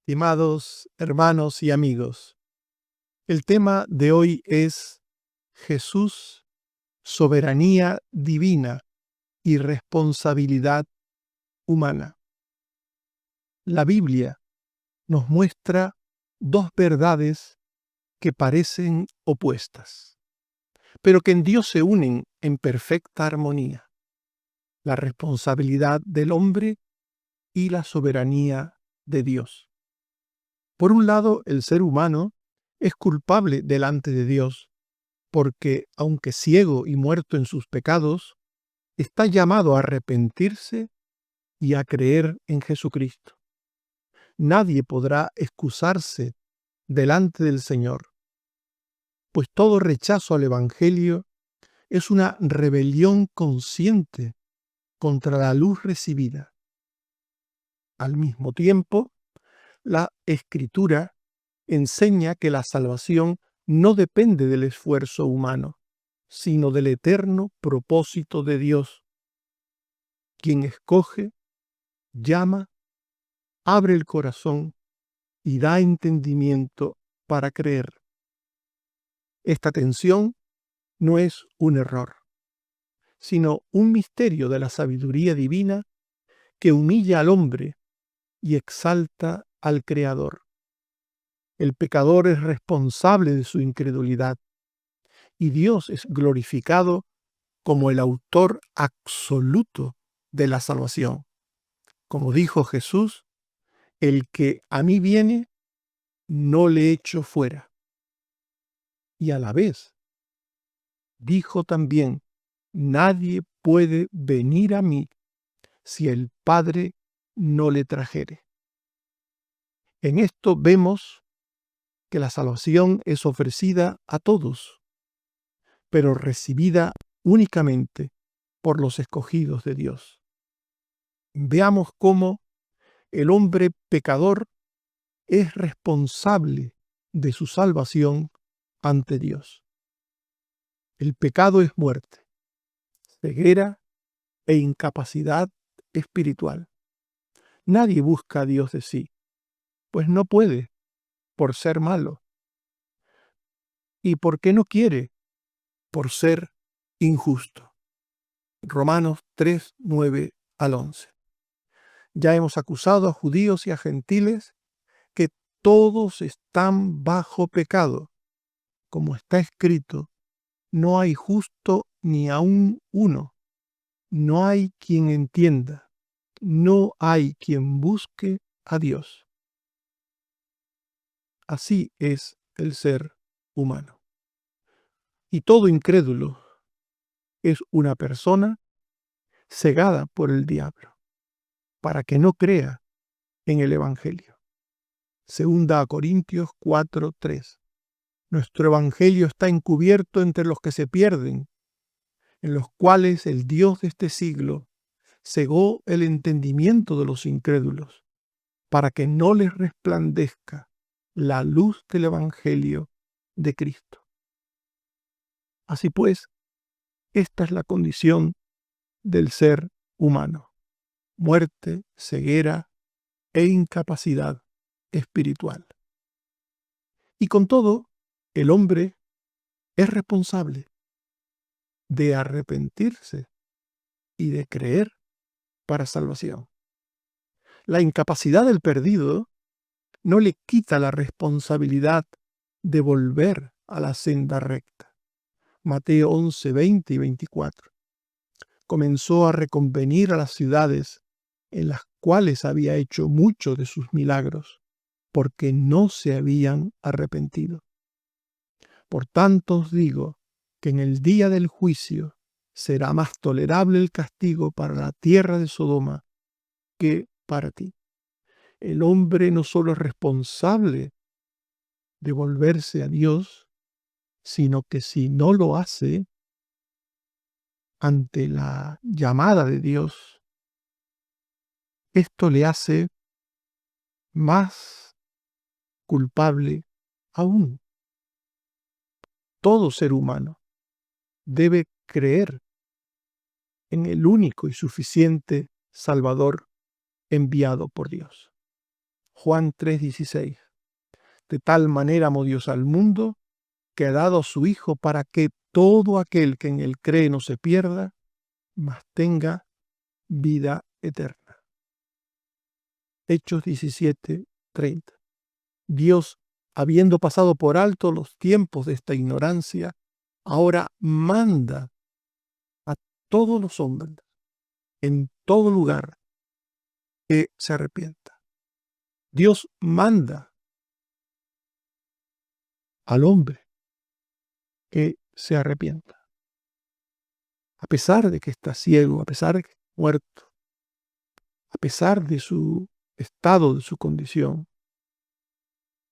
Estimados hermanos y amigos, el tema de hoy es Jesús, soberanía divina y responsabilidad humana. La Biblia nos muestra dos verdades que parecen opuestas, pero que en Dios se unen en perfecta armonía: la responsabilidad del hombre y la soberanía de Dios. Por un lado, el ser humano es culpable delante de Dios, porque, aunque ciego y muerto en sus pecados, está llamado a arrepentirse y a creer en Jesucristo. Nadie podrá excusarse delante del Señor, pues todo rechazo al Evangelio es una rebelión consciente contra la luz recibida. Al mismo tiempo, la Escritura enseña que la salvación no depende del esfuerzo humano, sino del eterno propósito de Dios, quien escoge, llama, abre el corazón y da entendimiento para creer. Esta tensión no es un error, sino un misterio de la sabiduría divina que humilla al hombre y exalta al Creador. El pecador es responsable de su incredulidad y Dios es glorificado como el autor absoluto de la salvación. Como dijo Jesús, el que a mí viene, no le echo fuera. Y a la vez, dijo también, nadie puede venir a mí si el Padre no le trajere. En esto vemos que la salvación es ofrecida a todos, pero recibida únicamente por los escogidos de Dios. Veamos cómo el hombre pecador es responsable de su salvación ante Dios. El pecado es muerte, ceguera e incapacidad espiritual. Nadie busca a Dios de sí, pues no puede, por ser malo. ¿Y por qué no quiere? Por ser injusto. Romanos 3, 9 al 11. Ya hemos acusado a judíos y a gentiles que todos están bajo pecado. Como está escrito, no hay justo ni aun uno. No hay quien entienda. No hay quien busque a Dios. Así es el ser humano. Y todo incrédulo es una persona cegada por el diablo, para que no crea en el Evangelio. Segunda a Corintios 4:3. Nuestro Evangelio está encubierto entre los que se pierden, en los cuales el Dios de este siglo cegó el entendimiento de los incrédulos, para que no les resplandezca la luz del Evangelio de Cristo. Así pues, esta es la condición del ser humano: muerte, ceguera e incapacidad espiritual. Y con todo, el hombre es responsable de arrepentirse y de creer para salvación. La incapacidad del perdido no le quita la responsabilidad de volver a la senda recta. Mateo 11, 20 y 24. Comenzó a reconvenir a las ciudades en las cuales había hecho muchos de sus milagros, porque no se habían arrepentido. Por tanto os digo que en el día del juicio será más tolerable el castigo para la tierra de Sodoma que para ti. El hombre no solo es responsable de volverse a Dios, sino que si no lo hace ante la llamada de Dios, esto le hace más culpable aún. Todo ser humano debe creer en el único y suficiente Salvador enviado por Dios. Juan 3:16. De tal manera amó Dios al mundo que ha dado a su Hijo para que todo aquel que en él cree no se pierda, mas tenga vida eterna. Hechos 17:30. Dios, habiendo pasado por alto los tiempos de esta ignorancia, ahora manda a todos los hombres, en todo lugar, que se arrepienta. Dios manda al hombre que se arrepienta. A pesar de que está ciego, a pesar de que está muerto, a pesar de su estado, de su condición,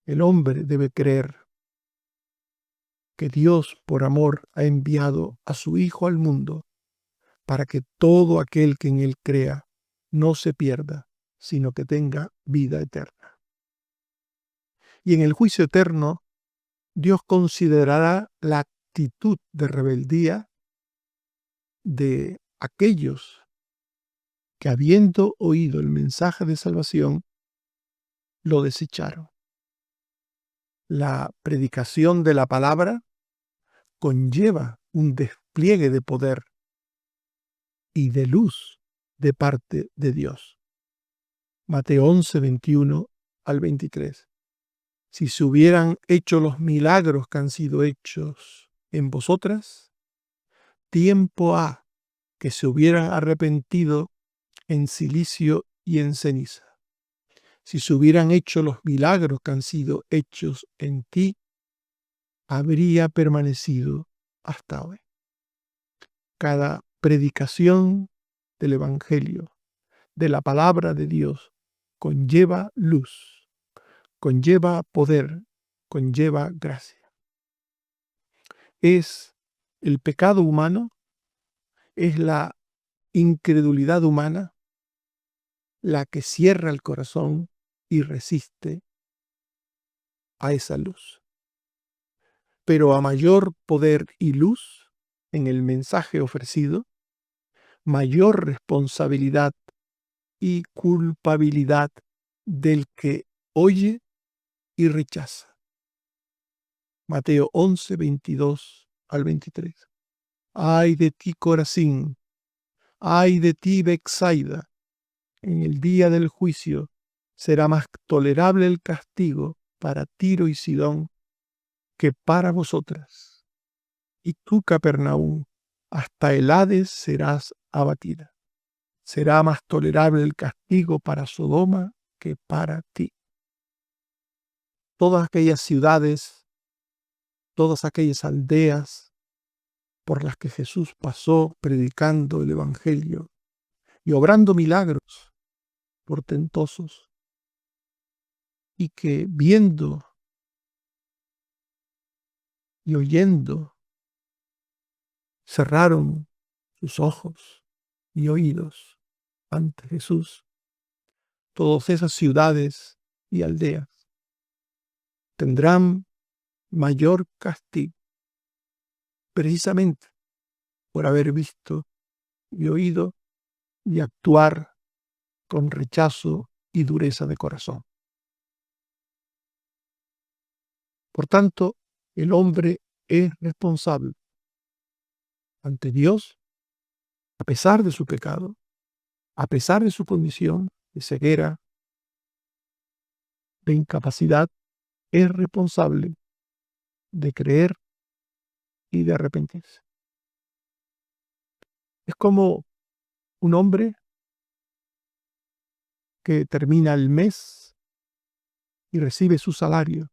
el hombre debe creer que Dios, por amor, ha enviado a su Hijo al mundo para que todo aquel que en él crea no se pierda, sino que tenga vida eterna. Y en el juicio eterno, Dios considerará la actitud de rebeldía de aquellos que, habiendo oído el mensaje de salvación, lo desecharon. La predicación de la palabra conlleva un despliegue de poder y de luz de parte de Dios. Mateo 11, 21 al 23. Si se hubieran hecho los milagros que han sido hechos en vosotras, tiempo ha que se hubieran arrepentido en cilicio y en ceniza. Si se hubieran hecho los milagros que han sido hechos en ti, habría permanecido hasta hoy. Cada predicación del Evangelio, de la palabra de Dios, conlleva luz, conlleva poder, conlleva gracia. Es el pecado humano, es la incredulidad humana la que cierra el corazón y resiste a esa luz. Pero a mayor poder y luz en el mensaje ofrecido, mayor responsabilidad y culpabilidad del que oye y rechaza. Mateo 11, 22 al 23. Ay de ti, Corazín, ay de ti, Betsaida, en el día del juicio será más tolerable el castigo para Tiro y Sidón que para vosotras. Y tú, Capernaum, hasta el Hades serás abatida. Será más tolerable el castigo para Sodoma que para ti. Todas aquellas ciudades, todas aquellas aldeas por las que Jesús pasó predicando el Evangelio y obrando milagros portentosos, y que viendo y oyendo cerraron sus ojos y oídos ante Jesús, todas esas ciudades y aldeas tendrán mayor castigo, precisamente por haber visto y oído y actuar con rechazo y dureza de corazón. Por tanto, el hombre es responsable ante Dios, a pesar de su pecado, a pesar de su condición de ceguera, de incapacidad, es responsable de creer y de arrepentirse. Es como un hombre que termina el mes y recibe su salario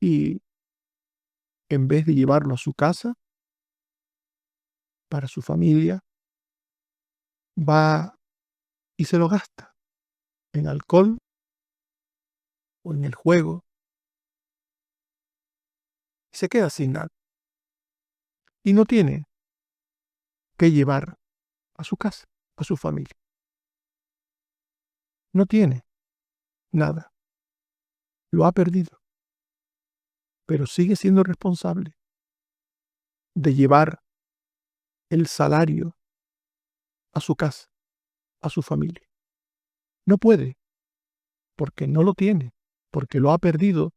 y, en vez de llevarlo a su casa para su familia, va y se lo gasta en alcohol o en el juego y se queda sin nada. Y no tiene que llevar a su casa, a su familia. No tiene nada. Lo ha perdido. Pero sigue siendo responsable de llevar el salario a su casa, a su familia. No puede, porque no lo tiene, porque lo ha perdido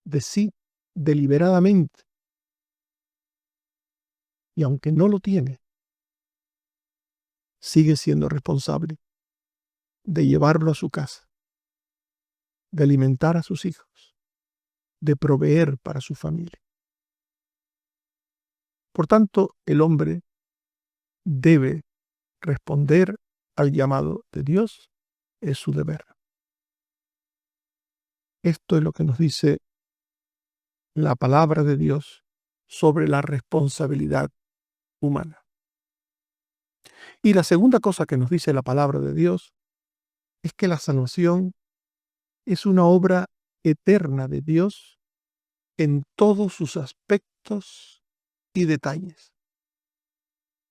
de sí deliberadamente. Y aunque no lo tiene, sigue siendo responsable de llevarlo a su casa, de alimentar a sus hijos, de proveer para su familia. Por tanto, el hombre debe responder al llamado de Dios, es su deber. Esto es lo que nos dice la palabra de Dios sobre la responsabilidad humana. Y la segunda cosa que nos dice la palabra de Dios es que la salvación es una obra eterna de Dios en todos sus aspectos y detalles.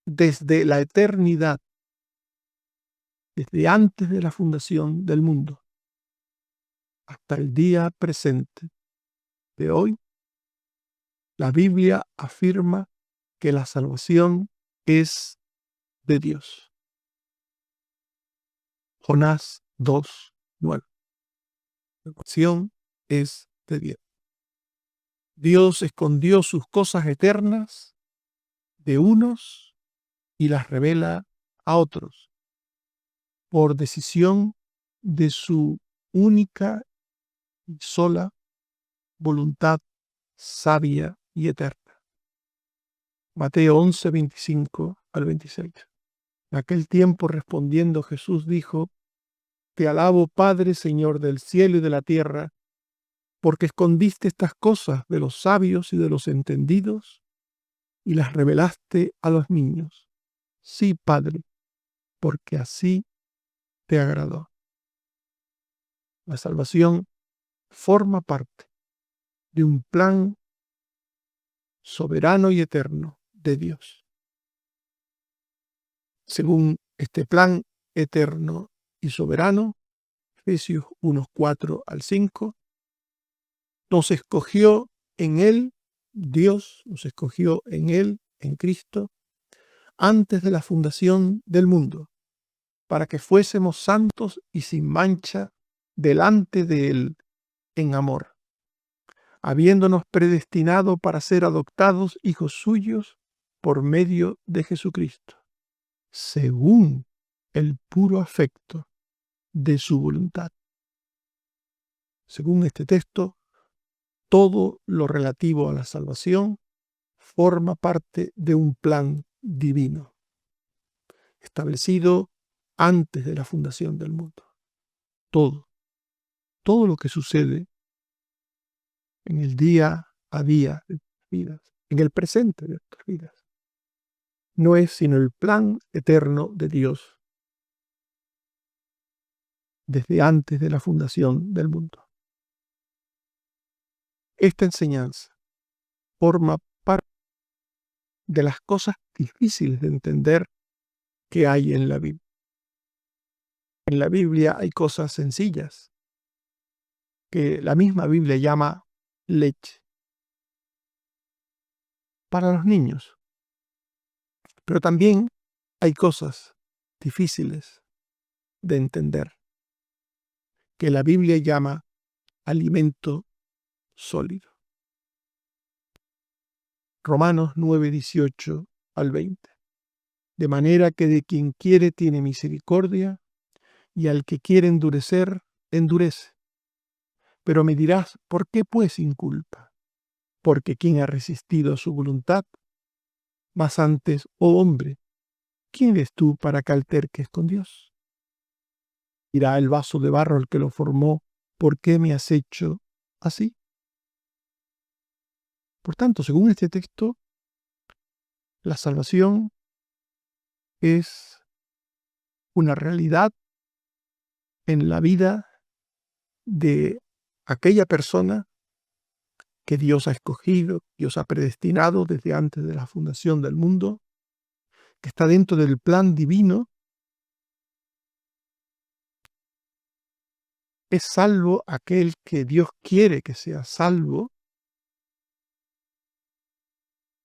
Desde la eternidad, desde antes de la fundación del mundo, hasta el día presente de hoy, la Biblia afirma que la salvación es de Dios. Jonás 2:9. La salvación es de Dios. Dios escondió sus cosas eternas de unos y las revela a otros por decisión de su única y sola voluntad sabia y eterna. Mateo 11:25-26. En aquel tiempo respondiendo Jesús dijo: Te alabo, Padre, Señor del cielo y de la tierra, porque escondiste estas cosas de los sabios y de los entendidos y las revelaste a los niños. Sí, Padre, porque así te agradó. La salvación forma parte de un plan soberano y eterno de Dios. Según este plan eterno y soberano, Efesios 1:4-5, nos escogió en Él, Dios nos escogió en Él, en Cristo, antes de la fundación del mundo, para que fuésemos santos y sin mancha delante de Él en amor, habiéndonos predestinado para ser adoptados hijos suyos por medio de Jesucristo, según el puro afecto de su voluntad. Según este texto, todo lo relativo a la salvación forma parte de un plan divino, establecido antes de la fundación del mundo. Todo lo que sucede en el día a día de nuestras vidas, en el presente de nuestras vidas, no es sino el plan eterno de Dios desde antes de la fundación del mundo. Esta enseñanza forma parte de las cosas difíciles de entender que hay en la Biblia. En la Biblia hay cosas sencillas que la misma Biblia llama leche para los niños, pero también hay cosas difíciles de entender que la Biblia llama alimento sólido. Romanos 9:18-20. De manera que de quien quiere tiene misericordia, y al que quiere endurecer, endurece. Pero me dirás, ¿por qué pues inculpa? Porque quien ha resistido a su voluntad, mas antes, oh hombre, ¿quién eres tú para que alterques con Dios? Dirá el vaso de barro al que lo formó, ¿por qué me has hecho así? Por tanto, según este texto, la salvación es una realidad en la vida de aquella persona que Dios ha escogido, Dios ha predestinado desde antes de la fundación del mundo, que está dentro del plan divino. Es salvo aquel que Dios quiere que sea salvo.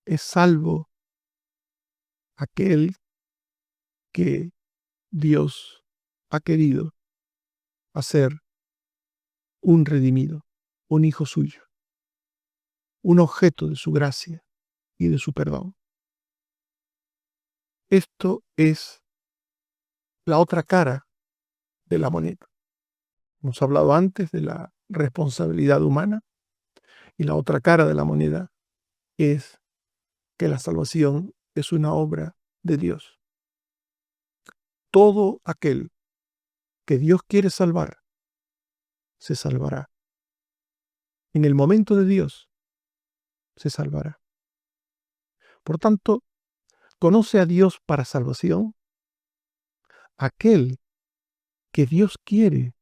Es salvo aquel que Dios ha querido a ser un redimido, un hijo suyo, un objeto de su gracia y de su perdón. Esto es la otra cara de la moneda. Hemos hablado antes de la responsabilidad humana y la otra cara de la moneda es que la salvación es una obra de Dios. Todo aquel que Dios quiere salvar, se salvará. En el momento de Dios, se salvará. Por tanto, conoce a Dios para salvación aquel que Dios quiere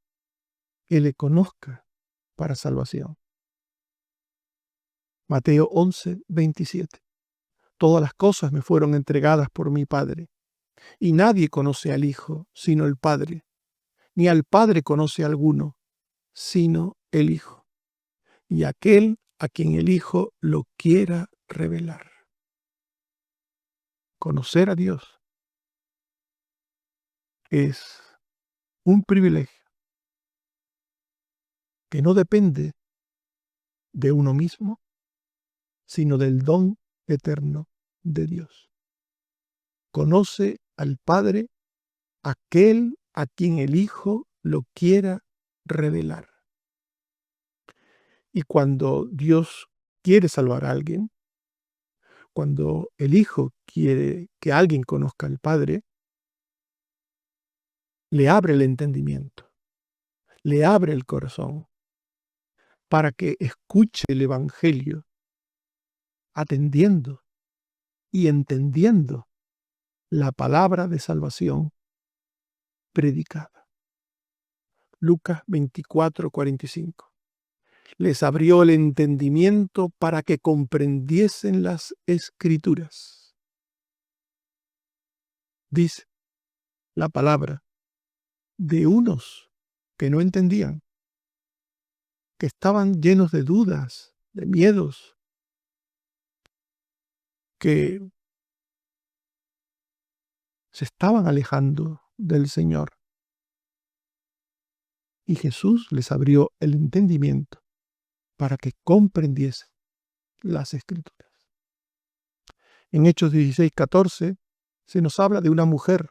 que le conozca para salvación. Mateo 11, 27. Todas las cosas me fueron entregadas por mi Padre, y nadie conoce al Hijo sino el Padre, ni al Padre conoce a alguno sino el Hijo, y aquel a quien el Hijo lo quiera revelar. Conocer a Dios es un privilegio que no depende de uno mismo, sino del don eterno de Dios. Conoce al Padre aquel a quien el Hijo lo quiera revelar. Y cuando Dios quiere salvar a alguien, cuando el Hijo quiere que alguien conozca al Padre, le abre el entendimiento, le abre el corazón para que escuche el Evangelio, atendiendo y entendiendo la palabra de salvación predicada. Lucas 24, 45. Les abrió el entendimiento para que comprendiesen las Escrituras. Dice la palabra de unos que no entendían, que estaban llenos de dudas, de miedos, que se estaban alejando del Señor. Y Jesús les abrió el entendimiento para que comprendiesen las Escrituras. En Hechos 16, 14 se nos habla de una mujer,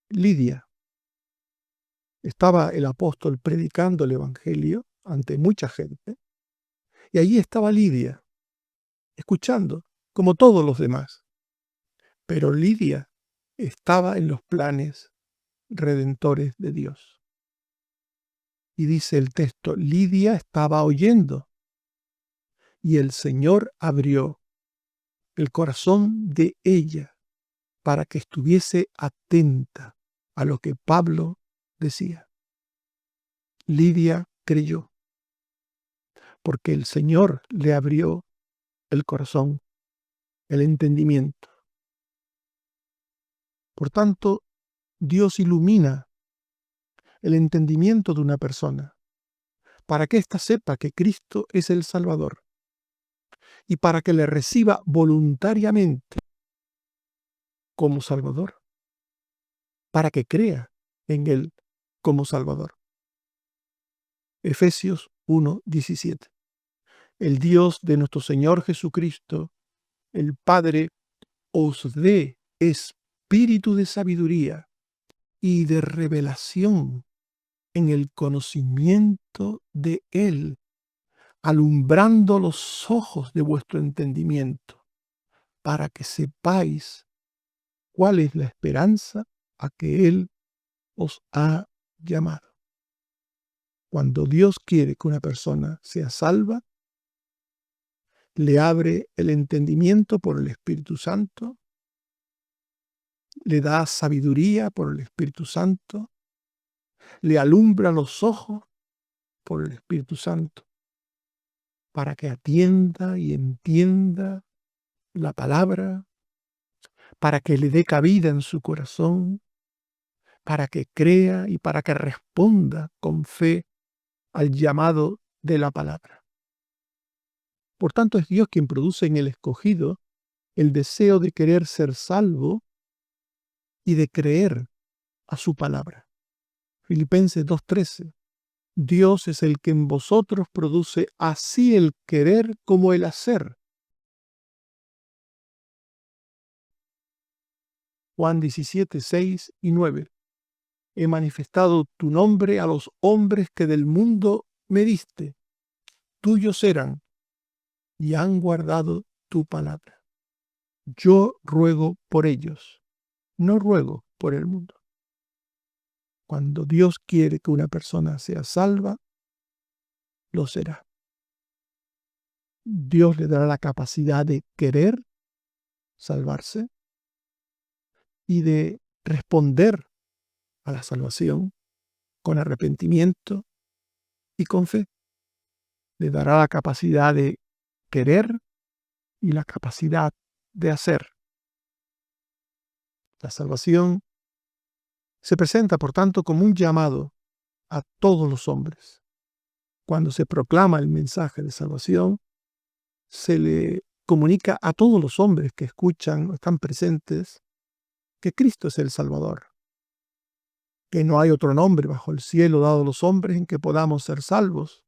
Lidia. Estaba el apóstol predicando el Evangelio ante mucha gente, y allí estaba Lidia, escuchando, como todos los demás. Pero Lidia estaba en los planes redentores de Dios. Y dice el texto, Lidia estaba oyendo, y el Señor abrió el corazón de ella para que estuviese atenta a lo que Pablo decía. Lidia creyó, porque el Señor le abrió el corazón, el entendimiento. Por tanto, Dios ilumina el entendimiento de una persona para que ésta sepa que Cristo es el Salvador y para que le reciba voluntariamente como Salvador, para que crea en Él como Salvador. Efesios 1:17. El Dios de nuestro Señor Jesucristo, el Padre, os dé espíritu de sabiduría y de revelación en el conocimiento de Él, alumbrando los ojos de vuestro entendimiento, para que sepáis cuál es la esperanza a que Él os ha llamado. Cuando Dios quiere que una persona sea salva, le abre el entendimiento por el Espíritu Santo, le da sabiduría por el Espíritu Santo, le alumbra los ojos por el Espíritu Santo, para que atienda y entienda la palabra, para que le dé cabida en su corazón, para que crea y para que responda con fe al llamado de la palabra. Por tanto, es Dios quien produce en el escogido el deseo de querer ser salvo y de creer a su palabra. Filipenses 2:13. Dios es el que en vosotros produce así el querer como el hacer. Juan 17:6 y 9. He manifestado tu nombre a los hombres que del mundo me diste. Tuyos eran y han guardado tu palabra. Yo ruego por ellos, no ruego por el mundo. Cuando Dios quiere que una persona sea salva, lo será. Dios le dará la capacidad de querer salvarse y de responder a la salvación con arrepentimiento y con fe. Le dará la capacidad de querer y la capacidad de hacer. La salvación se presenta, por tanto, como un llamado a todos los hombres. Cuando se proclama el mensaje de salvación, se le comunica a todos los hombres que escuchan o están presentes que Cristo es el Salvador, que no hay otro nombre bajo el cielo dado a los hombres en que podamos ser salvos,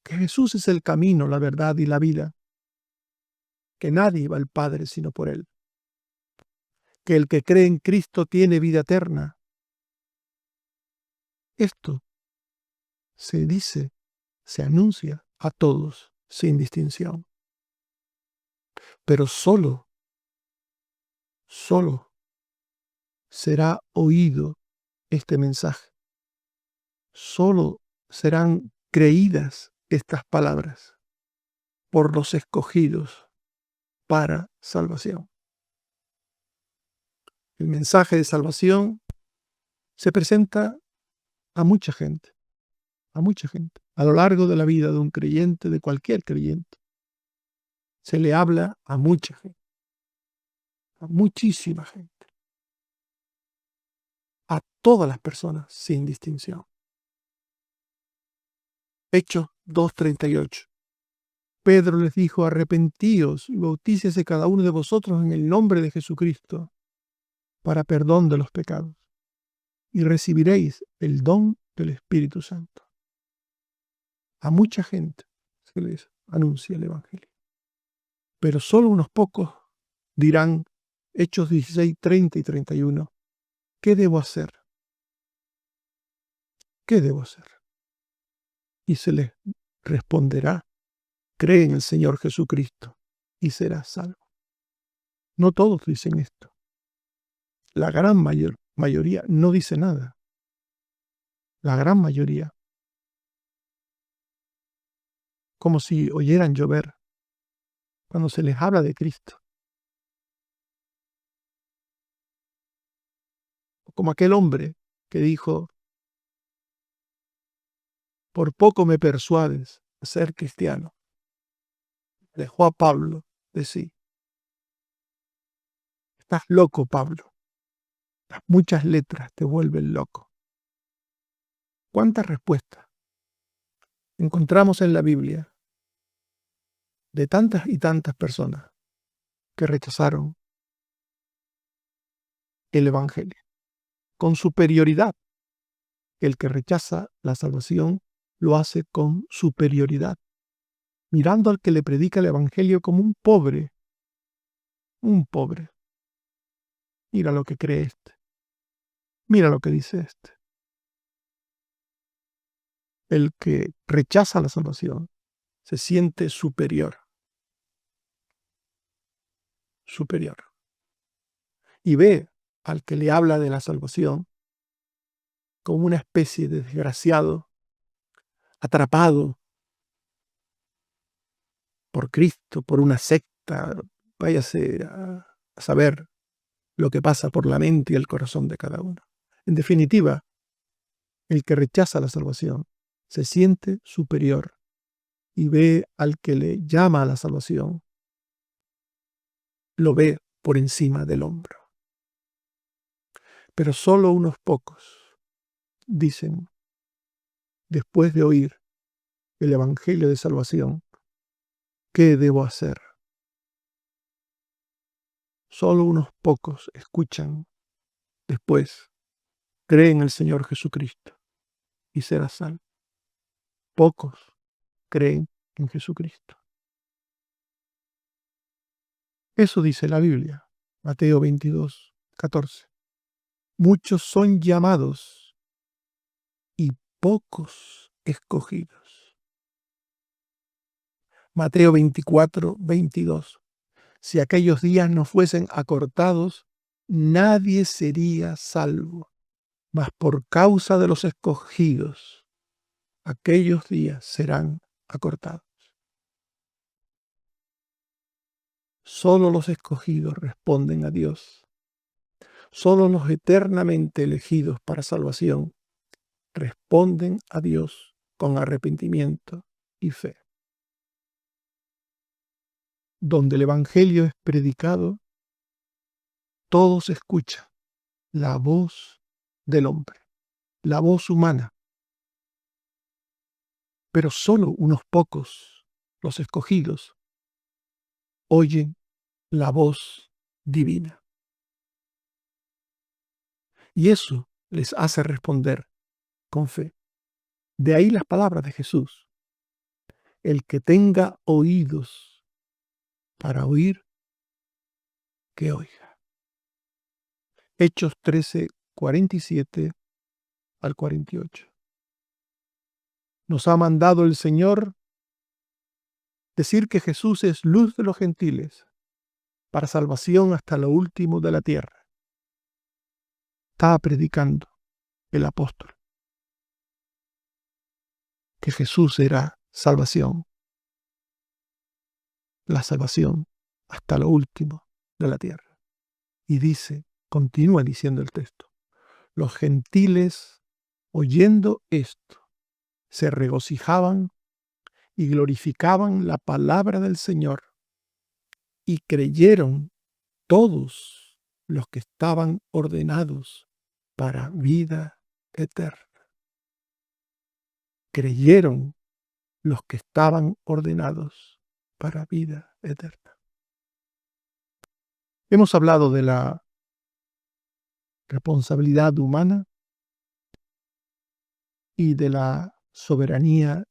que Jesús es el camino, la verdad y la vida, que nadie va al Padre sino por Él, que el que cree en Cristo tiene vida eterna. Esto se dice, se anuncia a todos sin distinción. Pero solo será oído este mensaje. Solo serán creídas estas palabras por los escogidos para salvación. El mensaje de salvación se presenta a mucha gente, a lo largo de la vida de un creyente, de cualquier creyente. Se le habla a mucha gente, a muchísima gente, a todas las personas sin distinción. Hechos 2:38. Pedro les dijo: arrepentíos y bautícese cada uno de vosotros en el nombre de Jesucristo para perdón de los pecados, y recibiréis el don del Espíritu Santo. A mucha gente se les anuncia el Evangelio, pero solo unos pocos dirán, Hechos 16:30 y 31, ¿qué debo hacer? ¿Qué debo hacer? Y se les responderá, cree en el Señor Jesucristo y serás salvo. No todos dicen esto. La gran mayoría no dice nada. La gran mayoría, como si oyeran llover cuando se les habla de Cristo. Como aquel hombre que dijo, por poco me persuades a ser cristiano. Dejó a Pablo de sí. Estás loco, Pablo. Las muchas letras te vuelven loco. ¿Cuántas respuestas encontramos en la Biblia de tantas y tantas personas que rechazaron el Evangelio? Con superioridad. El que rechaza la salvación lo hace con superioridad, mirando al que le predica el Evangelio como un pobre. Un pobre. Mira lo que cree este. Mira lo que dice este. El que rechaza la salvación se siente superior. Superior. Y ve al que le habla de la salvación como una especie de desgraciado, atrapado por Cristo, por una secta. Váyase a saber lo que pasa por la mente y el corazón de cada uno. En definitiva, el que rechaza la salvación se siente superior y ve al que le llama a la salvación, lo ve por encima del hombro. Pero solo unos pocos dicen, después de oír el Evangelio de salvación, ¿qué debo hacer? Solo unos pocos escuchan después Cree en el Señor Jesucristo y serás salvo. Pocos creen en Jesucristo. Eso dice la Biblia, Mateo 22:14. Muchos son llamados y pocos escogidos. Mateo 24:22. Si aquellos días no fuesen acortados, nadie sería salvo. Mas por causa de los escogidos, aquellos días serán acortados. Solo los escogidos responden a Dios. Solo los eternamente elegidos para salvación responden a Dios con arrepentimiento y fe. Donde el Evangelio es predicado, todos escuchan la voz del hombre, la voz humana, pero solo unos pocos, los escogidos, oyen la voz divina. Y eso les hace responder con fe. De ahí las palabras de Jesús. El que tenga oídos para oír, que oiga. Hechos 13:47 al 48. Nos ha mandado el Señor decir que Jesús es luz de los gentiles, para salvación hasta lo último de la tierra. Estaba predicando el apóstol que Jesús era salvación, la salvación hasta lo último de la tierra. Y dice, continúa diciendo el texto, los gentiles, oyendo esto, se regocijaban y glorificaban la palabra del Señor, y creyeron todos los que estaban ordenados para vida eterna. Creyeron los que estaban ordenados para vida eterna. Hemos hablado de la responsabilidad humana y de la soberanía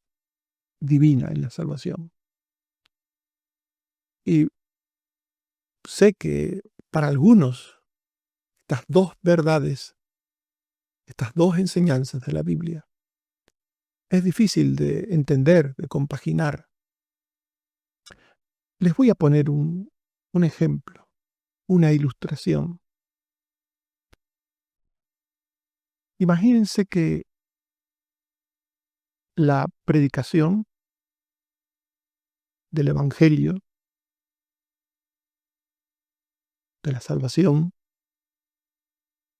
divina en la salvación. Y sé que para algunos estas dos verdades, estas dos enseñanzas de la Biblia, es difícil de entender, de compaginar. Les voy a poner un ejemplo, una ilustración. Imagínense que la predicación del Evangelio, de la salvación,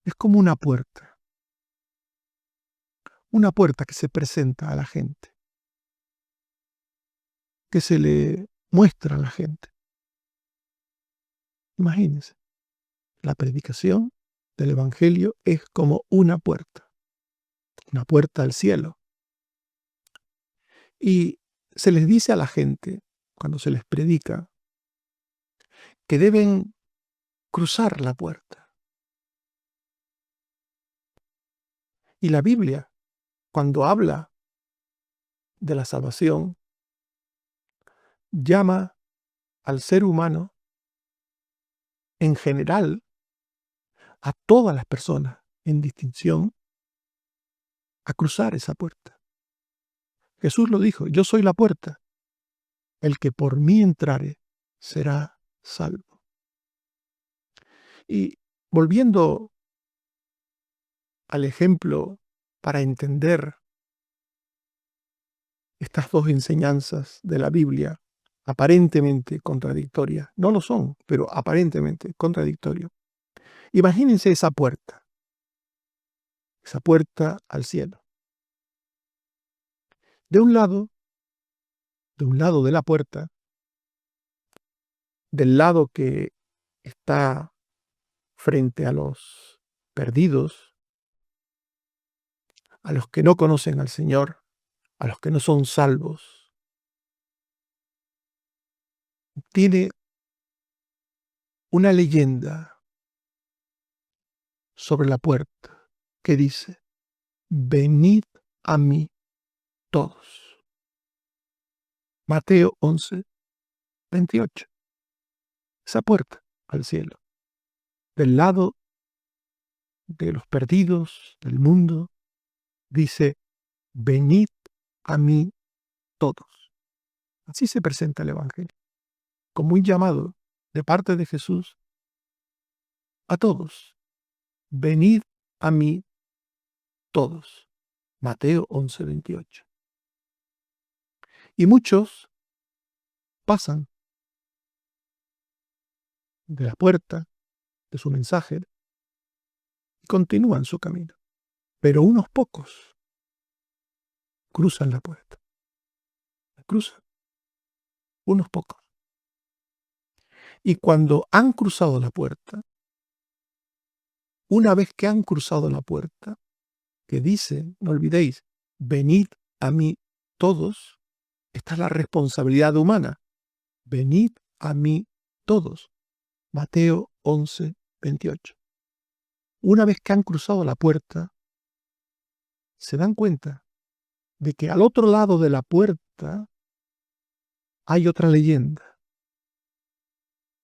es como una puerta que se presenta a la gente, que se le muestra a la gente. Imagínense, la predicación del Evangelio es como una puerta al cielo. Y se les dice a la gente, cuando se les predica, que deben cruzar la puerta. Y la Biblia, cuando habla de la salvación, llama al ser humano en general, a todas las personas, en distinción, a cruzar esa puerta. Jesús lo dijo, yo soy la puerta, el que por mí entrare será salvo. Y volviendo al ejemplo para entender estas dos enseñanzas de la Biblia, aparentemente contradictorias, no lo son, pero aparentemente contradictorias. Imagínense esa puerta al cielo. De un lado de la puerta, del lado que está frente a los perdidos, a los que no conocen al Señor, a los que no son salvos, tiene una leyenda sobre la puerta, que dice, venid a mí todos. Mateo 11:28. Esa puerta al cielo, del lado de los perdidos del mundo, dice, venid a mí todos. Así se presenta el Evangelio, como un llamado de parte de Jesús a todos. Venid a mí todos. Mateo 11:28. Y muchos pasan de la puerta de su mensaje y continúan su camino. Pero unos pocos cruzan la puerta. Cruzan, unos pocos. Y cuando han cruzado la puerta, una vez que han cruzado la puerta, que dice, no olvidéis, venid a mí todos, esta es la responsabilidad humana. Venid a mí todos. Mateo 11:28. Una vez que han cruzado la puerta, se dan cuenta de que al otro lado de la puerta hay otra leyenda,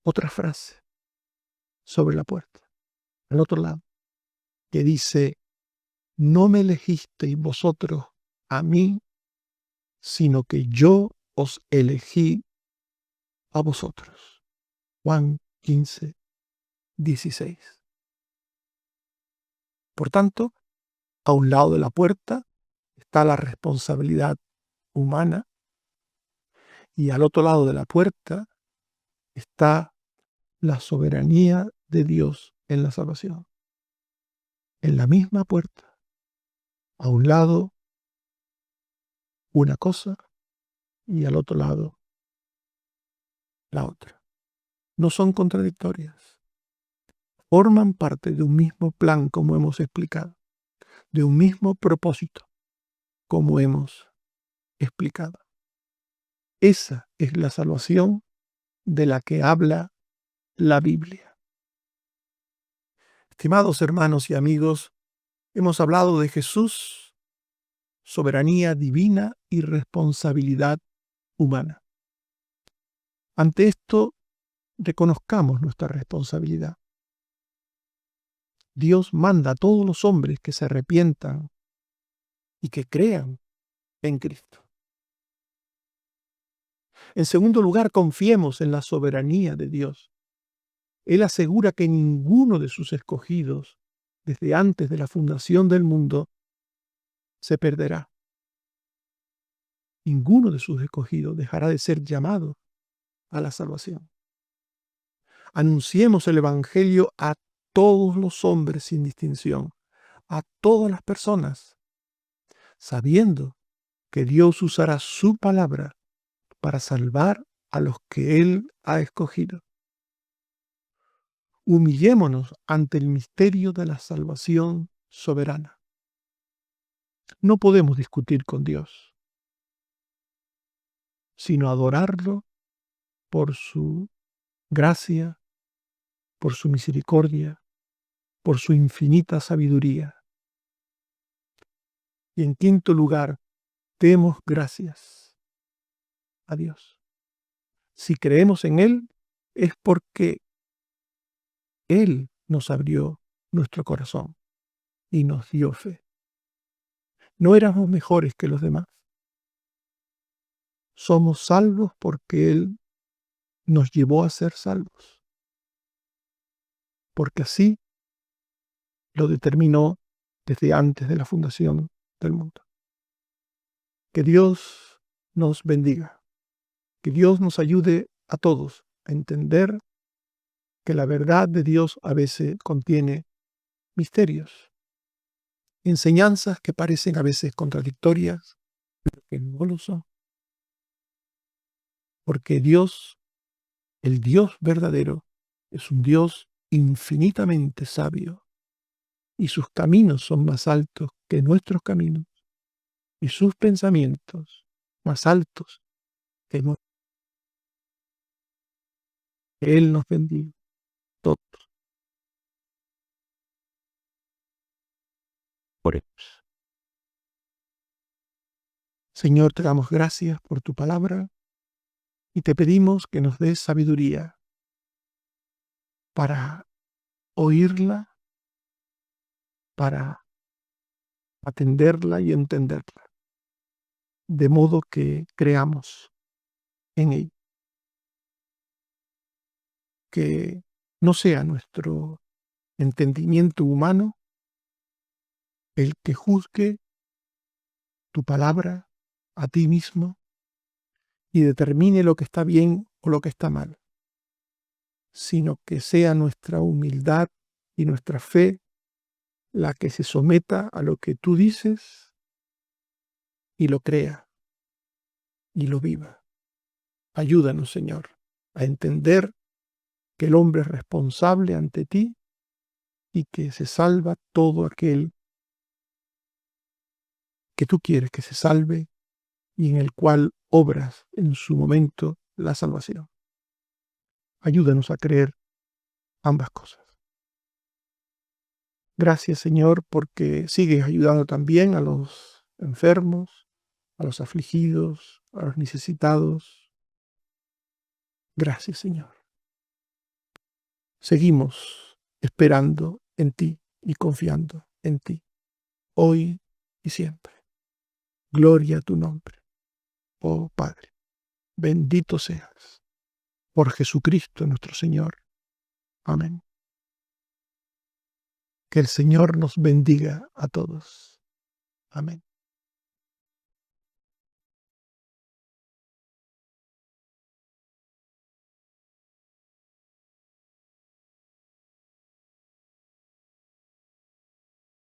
otra frase sobre la puerta, al otro lado, que dice, no me elegisteis vosotros a mí, sino que yo os elegí a vosotros. Juan 15:16. Por tanto, a un lado de la puerta está la responsabilidad humana y al otro lado de la puerta está la soberanía de Dios en la salvación. En la misma puerta, a un lado una cosa y al otro lado la otra. No son contradictorias. Forman parte de un mismo plan, como hemos explicado, de un mismo propósito, como hemos explicado. Esa es la salvación de la que habla la Biblia. Estimados hermanos y amigos, hemos hablado de Jesús, soberanía divina y responsabilidad humana. Ante esto, reconozcamos nuestra responsabilidad. Dios manda a todos los hombres que se arrepientan y que crean en Cristo. En segundo lugar, confiemos en la soberanía de Dios. Él asegura que ninguno de sus escogidos, desde antes de la fundación del mundo, se perderá. Ninguno de sus escogidos dejará de ser llamado a la salvación. Anunciemos el Evangelio a todos los hombres sin distinción, a todas las personas, sabiendo que Dios usará su palabra para salvar a los que Él ha escogido. Humillémonos ante el misterio de la salvación soberana. No podemos discutir con Dios, sino adorarlo por su gracia, por su misericordia, por su infinita sabiduría. Y en quinto lugar, demos gracias a Dios. Si creemos en Él, es porque Él nos abrió nuestro corazón y nos dio fe. No éramos mejores que los demás. Somos salvos porque Él nos llevó a ser salvos. Porque así lo determinó desde antes de la fundación del mundo. Que Dios nos bendiga. Que Dios nos ayude a todos a entender que la verdad de Dios a veces contiene misterios, enseñanzas que parecen a veces contradictorias, pero que no lo son. Porque Dios, el Dios verdadero, es un Dios infinitamente sabio y sus caminos son más altos que nuestros caminos y sus pensamientos más altos que nuestros. Que Él nos bendiga. Oremos. Señor, te damos gracias por tu palabra y te pedimos que nos des sabiduría para oírla, para atenderla y entenderla, de modo que creamos en ella, que no sea nuestro entendimiento humano el que juzgue tu palabra a ti mismo y determine lo que está bien o lo que está mal, sino que sea nuestra humildad y nuestra fe la que se someta a lo que tú dices y lo crea y lo viva. Ayúdanos, Señor, a entender que el hombre es responsable ante ti y que se salva todo aquel que tú quieres que se salve y en el cual obras en su momento la salvación. Ayúdanos a creer ambas cosas. Gracias, Señor, porque sigues ayudando también a los enfermos, a los afligidos, a los necesitados. Gracias, Señor. Seguimos esperando en ti y confiando en ti, hoy y siempre. Gloria a tu nombre, oh Padre. Bendito seas por Jesucristo nuestro Señor. Amén. Que el Señor nos bendiga a todos. Amén.